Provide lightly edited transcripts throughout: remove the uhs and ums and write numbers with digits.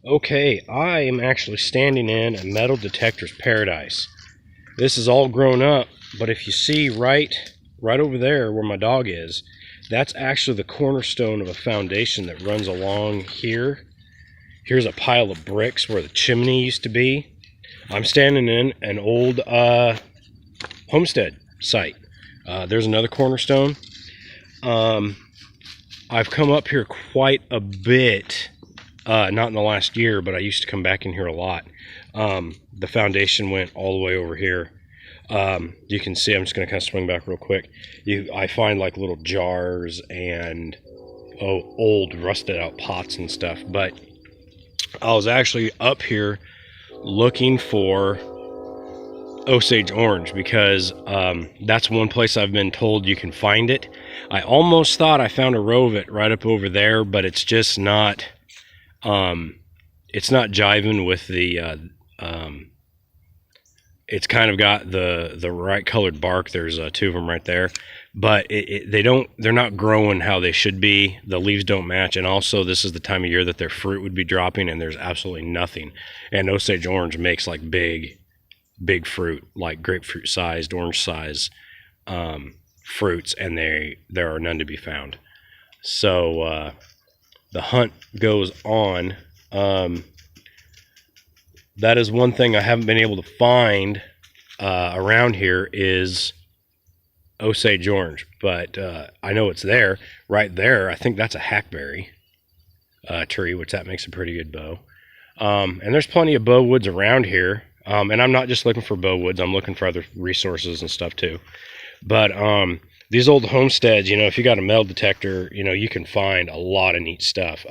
Okay, I am actually standing in a metal detector's paradise. This is all grown up, but if you see right over there where my dog is, that's actually the cornerstone of a foundation that runs along here. Here's a pile of bricks where the chimney used to be. I'm standing in an old homestead site. There's another cornerstone. I've come up here quite a bit, not in the last year, but I used to come back in here a lot. The foundation went all the way over here. You can see, I'm just going to kind of swing back real quick. I find like little jars and old rusted out pots and stuff. But I was actually up here looking for Osage Orange because that's one place I've been told you can find it. I almost thought I found a row of it right up over there, but it's just not. It's not jiving with the. It's kind of got the right colored bark. There's two of them right there, but they're not growing how they should be. The leaves don't match, and also this is the time of year that their fruit would be dropping, and there's absolutely nothing. And Osage Orange makes like big fruit, like grapefruit sized, orange size fruits, and there are none to be found. So the hunt goes on. That is one thing I haven't been able to find around here is Osage Orange, but I know it's there. Right there, I think that's a hackberry tree, which that makes a pretty good bow. And there's plenty of bow woods around here. And I'm not just looking for bow woods, I'm looking for other resources and stuff too. But these old homesteads, if you got a metal detector, you can find a lot of neat stuff.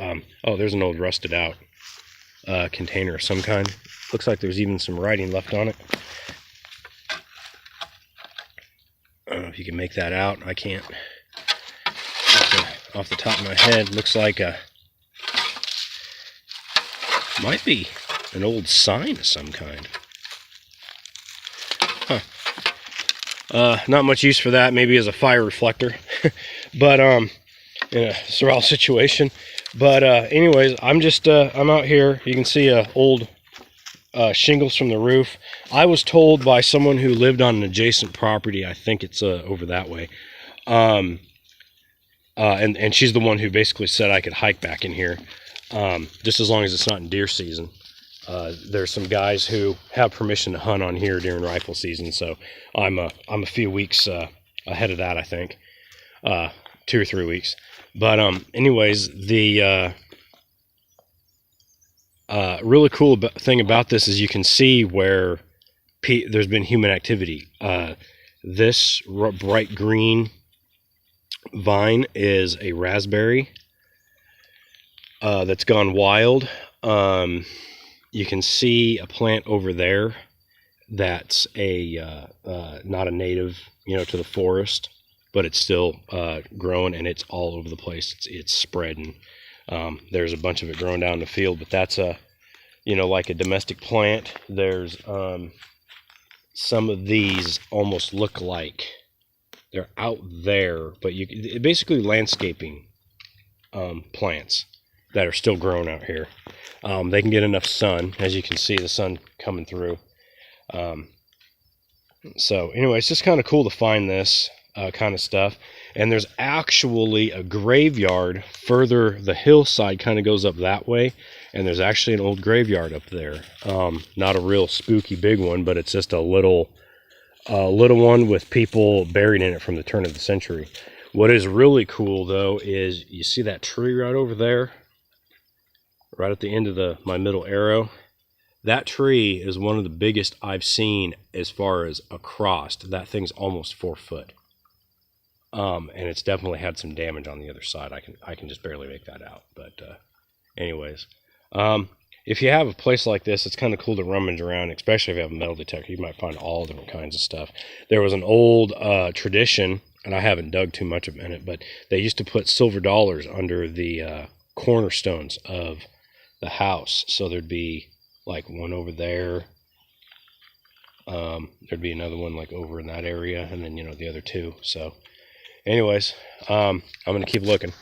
Oh, there's an old rusted out container of some kind. Looks like there's even some writing left on it. I don't know if you can make that out. I can't. Off the top of my head, looks like might be an old sign of some kind. Not much use for that. Maybe as a fire reflector, but in a surreal situation. But anyways, I'm out here. You can see old shingles from the roof. I was told by someone who lived on an adjacent property, I think it's over that way, and she's the one who basically said I could hike back in here, just as long as it's not in deer season. There's some guys who have permission to hunt on here during rifle season, so I'm a few weeks ahead of that, I think, 2 or 3 weeks. But anyways, the really cool thing about this is you can see where there's been human activity. This bright green vine is a raspberry that's gone wild. You can see a plant over there that's not a native, to the forest, but it's still growing, and it's all over the place. It's spreading. There's a bunch of it growing down in the field, but that's like a domestic plant. There's some of these almost look like they're out there, but basically landscaping plants that are still growing out here. They can get enough sun, as you can see the sun coming through. So anyway, it's just kind of cool to find this kind of stuff. And there's actually a graveyard further. The hillside kind of goes up that way, and there's actually an old graveyard up there. Not a real spooky big one, but it's just a little one with people buried in it from the turn of the century. What is really cool though is you see that tree right over there, right at the end of my middle arrow. That tree is one of the biggest I've seen as far as across. That thing's almost 4 foot. And it's definitely had some damage on the other side. I can just barely make that out. But anyways, if you have a place like this, it's kind of cool to rummage around, especially if you have a metal detector. You might find all different kinds of stuff. There was an old tradition, and I haven't dug too much in it, but they used to put silver dollars under the cornerstones of the house. So there'd be like one over there. There'd be another one like over in that area, and then the other two. So anyways, I'm gonna keep looking.